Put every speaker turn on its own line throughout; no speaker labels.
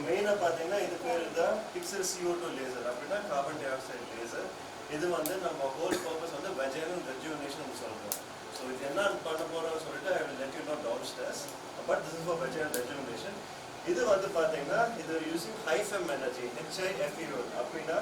மெயினாக பார்த்தீங்கன்னா இது பேர் தான் பிக்சல் CO2 லேசர் அப்படின்னா கார்பன் டை ஆக்சைடு லேசர். இது வந்து நம்ம ஹோல் பர்பஸ் வந்து vaginal rejuvenation சொல்கிறோம். ஸோ இது என்ன பண்ண போகிறோம்னு சொல்லிட்டு I will let you know downstairs. But this is for vaginal rejuvenation. இது வந்து பார்த்தீங்கன்னா இது யூசிங் HIFEM எனர்ஜி HIFEM அப்படின்னா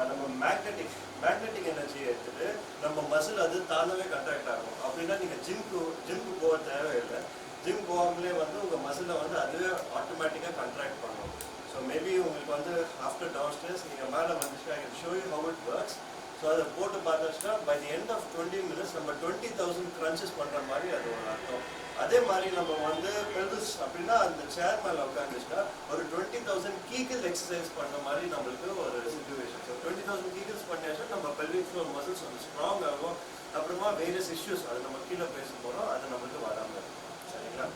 நம்ம மேக்னெட்டிக் எனர்ஜி எடுத்துட்டு நம்ம மசில் அது தானாகவே கண்ட்ராக்ட் ஆகும். அப்படின்னா நீங்கள் ஜிம்க்கு போக தேவையில்லை. ஜிம் போகாமலே வந்து உங்கள் மசிலை வந்து அதுவே ஆட்டோமேட்டிக்காக கண்ட்ராக்ட் பண்ணும். ஸோ மேபி உங்களுக்கு வந்து ஆஃப்டர் டவுன் ஸ்டேஸ் நீங்கள் மேலே வந்துச்சுன்னா I can show you how it works. So அதை போட்டு பார்த்துச்சுன்னா by the end of 20 minutes நம்ம 20,000 crunches பண்ணுற மாதிரி அது ஒரு அர்த்தம். அதே மாதிரி நம்ம வந்து பெல்விஸ் அப்படின்னா அந்த சேர் மேலே உட்காந்துச்சுன்னா ஒரு 20,000 கீகிள் எக்ஸசைஸ் பண்ணுற மாதிரி நம்மளுக்கு ஒரு சிச்சுவேஷன். ஸோ 20,000 கீகிள்ஸ் பண்ணியாச்சுன்னா நம்ம பெல்விக் ஃப்ளோர் மசில்ஸ் வந்து ஸ்ட்ராங் ஆகும். அப்புறமா வேரியஸ் இஷ்யூஸ் அது நம்ம கீழே பேச போகிறோம், அது நம்மளுக்கு வராமல் இருக்கும். சரிங்களா?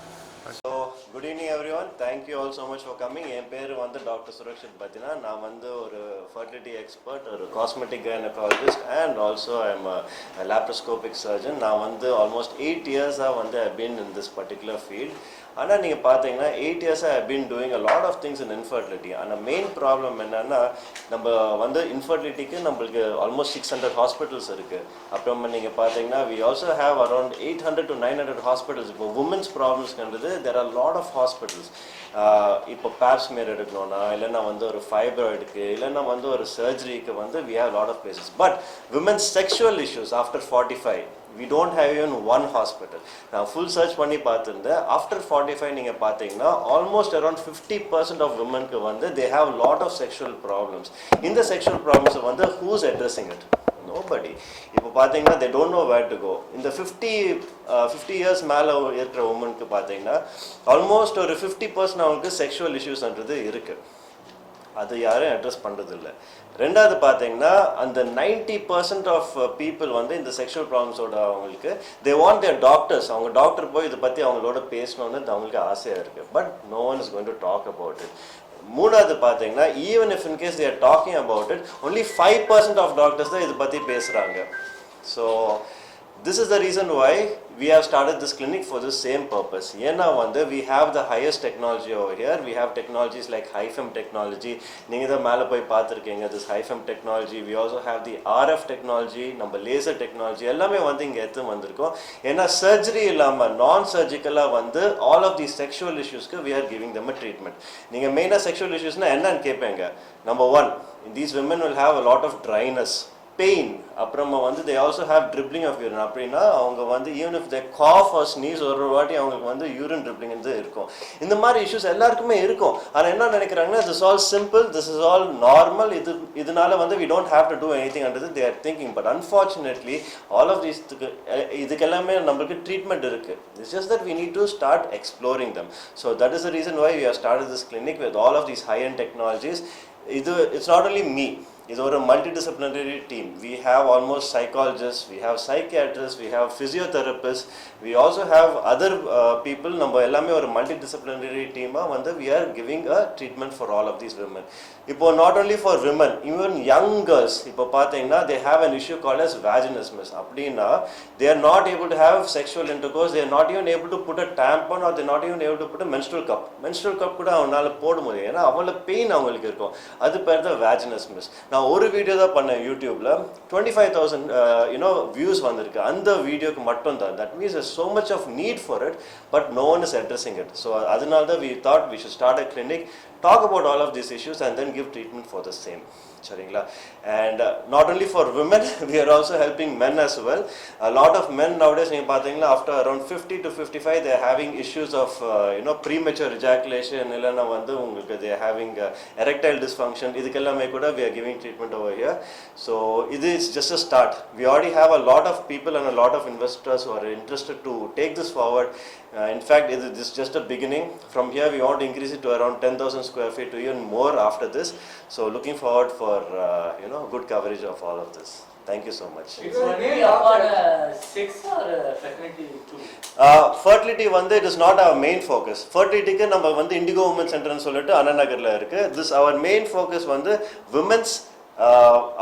So, good evening everyone. Thank you all so much for coming. என் பேர் வந்து டாக்டர் சுரக்ஷித் பத்தினா. நான் வந்து ஒரு fertility expert, ஒரு cosmetic gynaecologist and also I am a laparoscopic surgeon. நான் வந்து almost 8 years வந்து I've been in this particular field. ஆனால் நீங்கள் பார்த்தீங்கன்னா 8 years I've been doing a lot of things in infertility. ஆனால் மெயின் ப்ராப்ளம் என்னென்னா நம்ம வந்து இன்ஃபர்டிலிட்டிக்கு நம்மளுக்கு ஆல்மோஸ்ட் 600 ஹாஸ்பிட்டல்ஸ் இருக்குது. அப்புறமா நீங்கள் பார்த்தீங்கன்னா we also have around 800 to 900 hospitals. இப்போ உமன்ஸ் ப்ராப்ளம்ஸ்ன்றது there are a lot of hospitals. இப்போ பேப்ஸ்மியர் எடுக்கணும்னா இல்லைன்னா வந்து ஒரு ஃபைப்ராய்டுக்கு இல்லைன்னா வந்து ஒரு சர்ஜரிக்கு வந்து we have a lot of places. But women's sexual issues after 45 we don't have even one hospital. நான் full search பண்ணி பார்த்துருந்தேன். after 45 நீங்கள் பார்த்தீங்கன்னா almost around 50% of womenக்கு வந்து they have a lot of sexual problems. இந்த sexual problems வந்து who's addressing it? Nobody. இப்போ பார்த்தீங்கன்னா they don't know where to go. இந்த 50 years மேலே இருக்கிற உமனுக்கு பார்த்தீங்கன்னா ஆல்மோஸ்ட் ஒரு 50% அவங்களுக்கு செக்ஷுவல் இஷ்யூஸ்ன்றது இருக்குது. அது யாரும் அட்ரஸ் பண்ணுறதில்ல. ரெண்டாவது பார்த்தீங்கன்னா அந்த 90% ஆஃப் பீப்புள் வந்து இந்த செக்ஷுவல் ப்ராப்ளம்ஸோட அவங்களுக்கு தே வாண்ட் தேர் டாக்டர்ஸ். அவங்க டாக்டர் போய் இதை பற்றி அவங்களோட பேசணுன்னு அவங்களுக்கு ஆசையாக இருக்குது. But no one is going to talk about it. மூணாவது பார்த்தீங்கன்னா even if in case they are talking about it only 5% of doctors தான் இதை பற்றி பேசுகிறாங்க. So this is the reason why we have started this clinic for the same purpose. ஏன்னா வந்து we have the highest technology over here. We have technologies like HIFEM technology. நீங்கள் தான் மேலே போய் பார்த்துருக்கீங்க this HIFEM technology. We also have the RF technology, நம்ம laser technology எல்லாமே வந்து இங்கே எடுத்து வந்திருக்கோம். ஏன்னா சர்ஜரி இல்லாமல் நான் சர்ஜிக்கலாக வந்து all of these sexual issuesக்கு we are giving them a treatment. நீங்கள் மெயினாக செக்ஷுவல் இஷ்யூஸ்னால் என்னன்னு கேட்பீங்க. Number 1, these women will have a lot of dryness, pain. அப்புறமா வந்து they also have dribbling of urine. அப்படின்னா அவங்க வந்து even if they cough or sneeze ஒரு வாட்டி அவங்களுக்கு வந்து யூரின் dribbling இருக்கும். இந்த மாதிரி இஷ்யூஸ் எல்லாருக்குமே இருக்கும். ஆனால் என்ன நினைக்கிறாங்கன்னா this is all simple, this is all normal, இதனால வந்து we don't have to do anything under it they are thinking. But unfortunately all of these இதுக்கெல்லாமே நம்மளுக்கு ட்ரீட்மெண்ட் இருக்குது. It's just that we need to start exploring them. So that is the reason why we have started this clinic with all of these high-end technologies. It's not only me. It's a multidisciplinary team. We have almost psychologists, we have psychiatrists, we have physiotherapists, we also have other people. நம்ம எல்லாமே ஒரு multidisciplinary team வந்து we are giving a treatment for all of these women. இப்போ not only for women, even young girls இப்போ பார்த்தீங்கன்னா they have an issue called as vaginismus. அப்படின்னா they are not able to have sexual intercourse, they are not even able to put a tampon or they are not even able to put a menstrual cup கூட அவனால போட முடியாது. ஏன்னா அவ்வளோ pain அவங்களுக்கு இருக்கும். அது பேர் தான் vaginismus. நான் ஒரு வீடியோ தான் பண்ணேன் யூடியூப்ல 25,000 வியூஸ் வந்திருக்கு அந்த வீடியோக்கு மட்டும் தான். That means so much of need for it, but no one is addressing it. So அதனால தான் we thought we should start a clinic, talk about all of these issues and then give treatment for the same. சரிங்களா? And not only for women, we are also helping men as well. A lot of men nowadays நீங்கள் பார்த்தீங்கன்னா after around 50 to 55 they are having issues of premature ejaculation இல்லைன்னா வந்து உங்களுக்கு they are having erectile dysfunction. இதுக்கெல்லாமே கூட we are giving treatment over here. So it is just a start. We already have a lot of people and a lot of investors who are interested to take this forward. In fact, this is just a beginning. From here we want to increase it to around 10,000 sq ft to even more after this. So looking forward for good coverage of all of this. Thank you so much.
It's only upon sex or fertility too?
Fertility வந்து it is not our main focus. Fertilityக்கு நம்ம வந்து Indigo Womens Center னு சொல்லிட்டு அண்ணாநகர்ல இருக்கு. This our main focus வந்து women's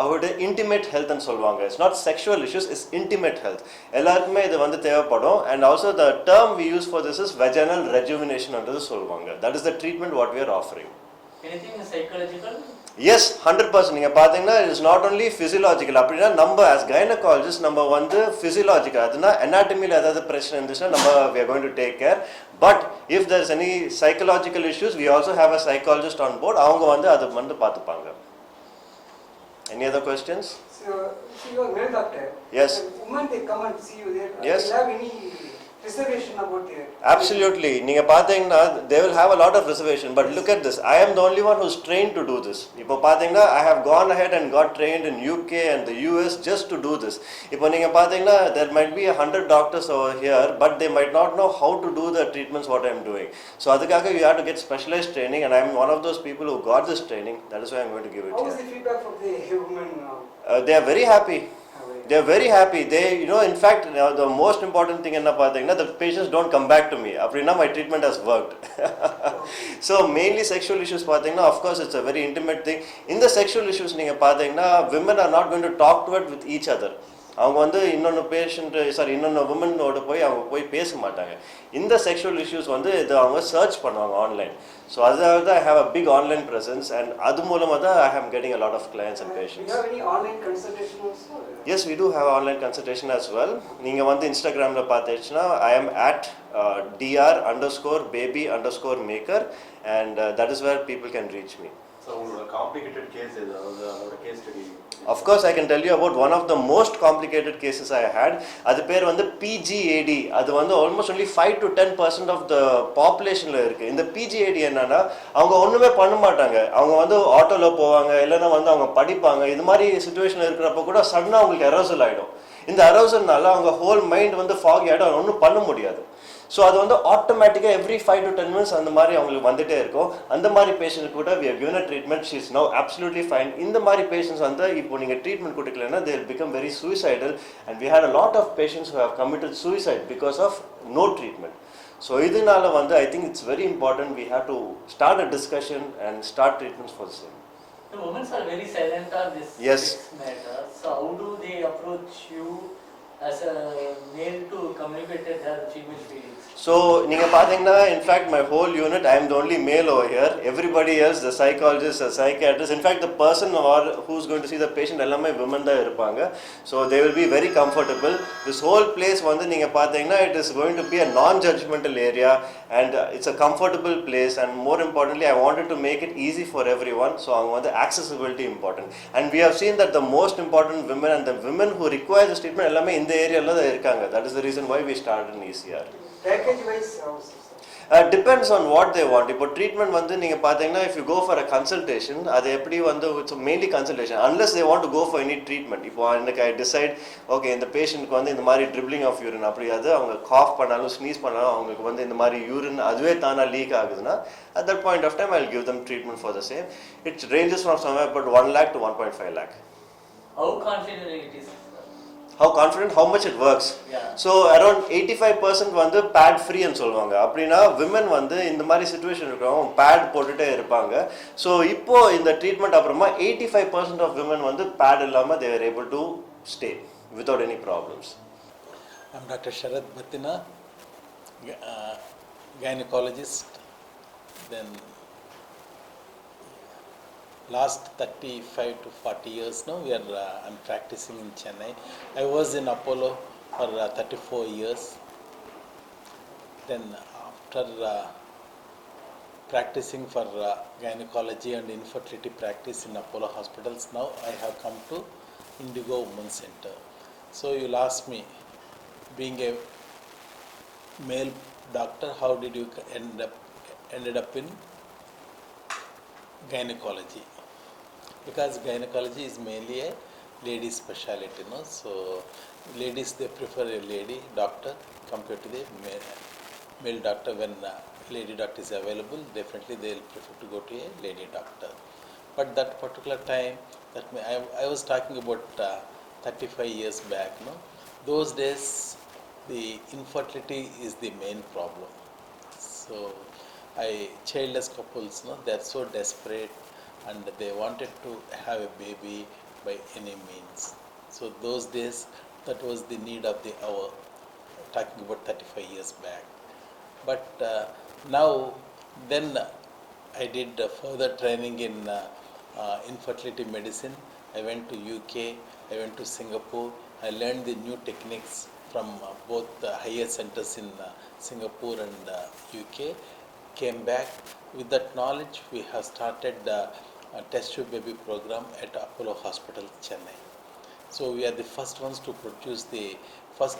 அவரோட intimate ஹெல்த்னு சொல்லுவாங்க. It's not sexual issues, it's intimate health. எல்லாருக்குமே இது வந்து தேவைப்படும். And also the term we use for this is vaginal ரெஜுவினேஷன்ன்றது சொல்லுவாங்க. That is the treatment what we are offering.
Anything is psychological?
Yes, 100%. நீங்க பாத்தீங்கன்னா it is not only physiological. அப்படின்னா நம்ம as gynecologist நம்ம வந்து physiological அதுனா anatomy-ல ஏதாவது பிரச்சனை இருந்துச்சுன்னா நம்ம we are going to take care. But if there is any psychological issues, we also have a psychologist on board. அவங்க வந்து அது வந்து பார்த்துப்பாங்க. Any other questions?
So you are male doctor.
Yes.
Women they come and see you there.
Yes.
Do you have any reservation about it?
Absolutely. நீங்க பாத்தீங்கன்னா they will have a lot of reservation, but look at this. I am the only one who's trained to do this. இப்போ பாத்தீங்கன்னா I have gone ahead and got trained in UK and the US just to do this. இப்போ நீங்க பாத்தீங்கன்னா there might be 100 doctors over here, but they might not know how to do the treatments what I am doing. So அதுக்காக you have to get specialized training, and I am one of those people who got this training. That is why I am going to give it
How
here.
is the feedback from the women?
They are very happy. They are very happy. They, in fact, the most important thing enna pathina, the patients don't come back to me. Aprina, my treatment has worked. So mainly sexual issues pathina, of course, it's a very intimate thing. In the sexual issues, neenga pathina, women are not going to talk to it with each other. அவங்க வந்து இன்னொன்று இன்னொன்று விமனோட போய் அவங்க போய் பேச மாட்டாங்க. இந்த செக்ஷுவல் இஷ்யூஸ் வந்து இது அவங்க சர்ச் பண்ணுவாங்க ஆன்லைன். ஸோ அதாவது I have a big online presence and அது மூலமாக தான் I am getting a lot of clients and patients.
Do you have any online consultation also?
Yes, we do have online consultation as well. நீங்கள் வந்து இன்ஸ்டாகிராமில் பார்த்துச்சுன்னா I am at dr_baby_maker and that is where people can reach me.
So உங்களோட complicated case ஏதாவது அதோட case study?
Of course, I can tell you about one of the most complicated cases I had. அது பேர் வந்து PGAD. அது வந்து almost only 5 to 10% of the populationல இருக்கு. இந்த PGAD என்னன்னா அவங்க ஒண்ணுமே பண்ண மாட்டாங்க. அவங்க வந்து ஆட்டோல போவாங்க, இல்லைன்னா வந்து அவங்க படிப்பாங்க. இது மாதிரி சிச்சுவேஷன்ல இருக்கிறப்ப கூட சடனா அவங்களுக்கு அரோசல் ஆயிடும். இந்த அரோசல்னால அவங்க ஹோல் மைண்ட் வந்து ஃபாகி ஆயிடும், ஒன்றும் பண்ண முடியாது. ஸோ அது வந்து ஆட்டோமேட்டிக்காக எவ்ரி 5 to 10 minutes அந்த மாதிரி அவங்களுக்கு வந்துட்டே இருக்கும். அந்த மாதிரி பேஷண்ட் கூட we have given a treatment, she is now absolutely fine. இந்த மாதிரி பேஷண்ட்ஸ் வந்து இப்போ நீங்கள் ட்ரீட்மெண்ட் கொடுக்கலன்னா they will become very suicidal, and we had a lot of patients who have committed suicide because of no treatment. So இதனால வந்து I think it's very important we have to start a discussion and start treatments for the same.
The women are very silent on this
Yes.
matter. So how do they approach you as a male to communicate their female feelings?
So நீங்க பாத்தீங்கன்னா in fact my whole unit I am the only male over here. Everybody else, the psychologist, the psychiatrist, in fact the person or who's going to see the patient எல்லாமே women தான் இருப்பாங்க. So they will be very comfortable. This whole place வந்து நீங்க பாத்தீங்கன்னா it is going to be a non-judgmental area, and it's a comfortable place, and more importantly I wanted to make it easy for everyone. So அவங்க வந்து accessibility important, and we have seen that the most important women and the women who require this treatment எல்லாமே இந்த ஏரியால தான் இருக்காங்க. That is the reason why we started in ECR.
Package wise also, sir.
Depends on what they want. இப்போ treatment வந்து நீங்கள் பார்த்தீங்கன்னா if you go for a consultation, அது எப்படி வந்து it's mainly consultation unless they want to go for any treatment. இப்போ எனக்கு I decide okay இந்த பேஷண்ட்க்கு வந்து இந்த மாதிரி dribbling of urine அப்படி அது அவங்க காஃப் பண்ணாலும் ஸ்னீஸ் பண்ணாலும் அவங்களுக்கு வந்து இந்த மாதிரி யூரின் அதுவே தானா லீக் ஆகுதுன்னா at that point of time I'll give them treatment for the same. It ranges from somewhere about 1 lakh to 1.5 lakh.
How confident it is?
How confident, how much it works.
Yeah.
So around 85% வந்து pad free ன்னு சொல்லுவாங்க. அப்படின்னா women வந்து இந்த மாதிரி situation இருக்கிறவங்க pad போட்டுட்டே இருப்பாங்க. So இப்போ இந்த ட்ரீட்மெண்ட் அப்புறமா 85% of women வந்து pad இல்லாம they were able to stay without any problems.
I'm Dr Sarat Battina, gynecologist. Then last 35 to 40 years now I'm practicing in Chennai. I was in Apollo for 34 years. Then after practicing for gynecology and infertility practice in Apollo hospitals, now I have come to Indigo Womens Center. So you'll ask me, being a male doctor, how did you ended up in gynecology? Because gynecology is mainly a lady specialty, no? So ladies, they prefer a lady doctor compared to the male doctor. When lady doctor is available, definitely they will prefer to go to a lady doctor. But that particular time, I was talking about 35 years back, no? Those days the infertility is the main problem. So childless couples, no, they are so desperate and they wanted to have a baby by any means. So those days, that was the need of the hour, talking about 35 years back. But now, then I did further training in infertility medicine. I went to UK, I went to Singapore. I learned the new techniques from both higher centers in Singapore and UK. Came back. With that knowledge, we have started a test tube baby program at Apollo Hospital, Chennai. So we are the first ones to produce the first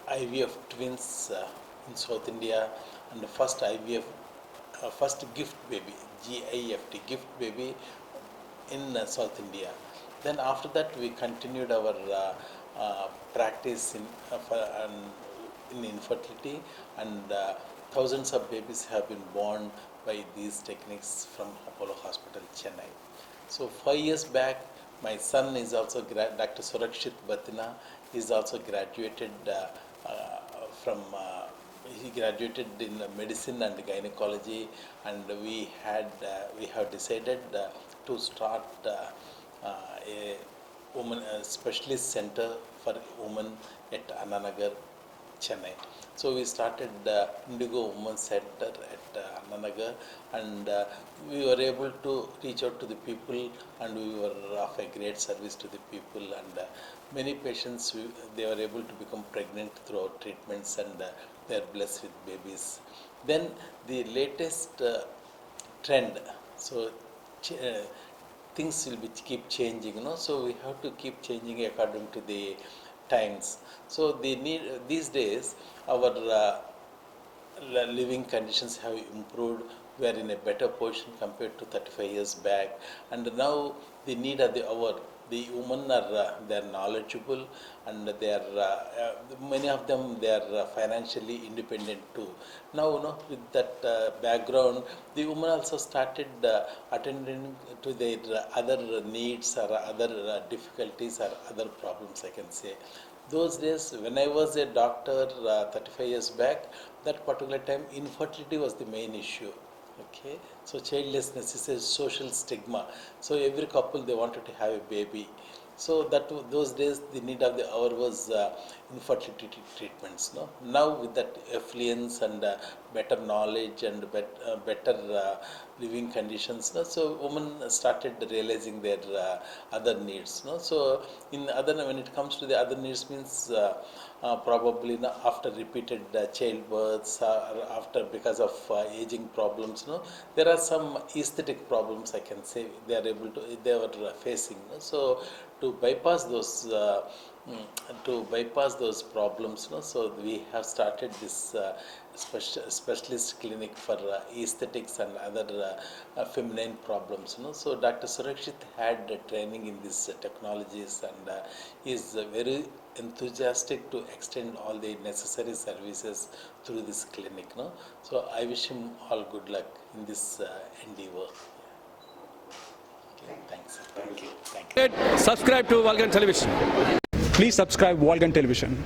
IVF twins in South India, and the first IVF, first gift baby, GIFT, gift baby in South India. Then after that, we continued our practice in infertility, and thousands of babies have been born by these techniques from Apollo Hospital, Chennai. So 5 years back, my son is also Dr. Surakshith Battina. He is also graduated he graduated in medicine and gynecology, and we have decided to start a specialist center for women at Ananagar, Chennai. So we started Indigo Womens Center at Ananagar, and we were able to reach out to the people, and we were of a great service to the people, and many patients, they were able to become pregnant through our treatments, and they are blessed with babies. Then the latest trend, so things will keep changing, so we have to keep changing according to the times. So these days our living conditions have improved. We are in a better position compared to 35 years back, and now the need of the hour. The women are they are knowledgeable, and they are many of them, they are financially independent too. Now, with that background, the women also started attending to their other needs or other difficulties or other problems, I can say. Those days, when I was a doctor 35 years back, that particular time, infertility was the main issue. Okay, so childlessness is a social stigma. So every couple, they wanted to have a baby. So those days, the need of the hour was infertility treatments. No, now with that affluence and better knowledge and better living conditions, so women started realizing their other needs. So when it comes to the other needs, means probably after repeated childbirths or after because of aging problems, there are some aesthetic problems, I can say, they were facing. So to bypass those problems, so we have started this specialist clinic for aesthetics and other feminine problems. So Dr. Surakshith had training in these technologies, and is very enthusiastic to extend all the necessary services through this clinic. So I wish him all good luck in this endeavor. Okay, thanks.
Thank you.
Thank you.
Subscribe to Vulcan Television.
Please subscribe Volgan Television.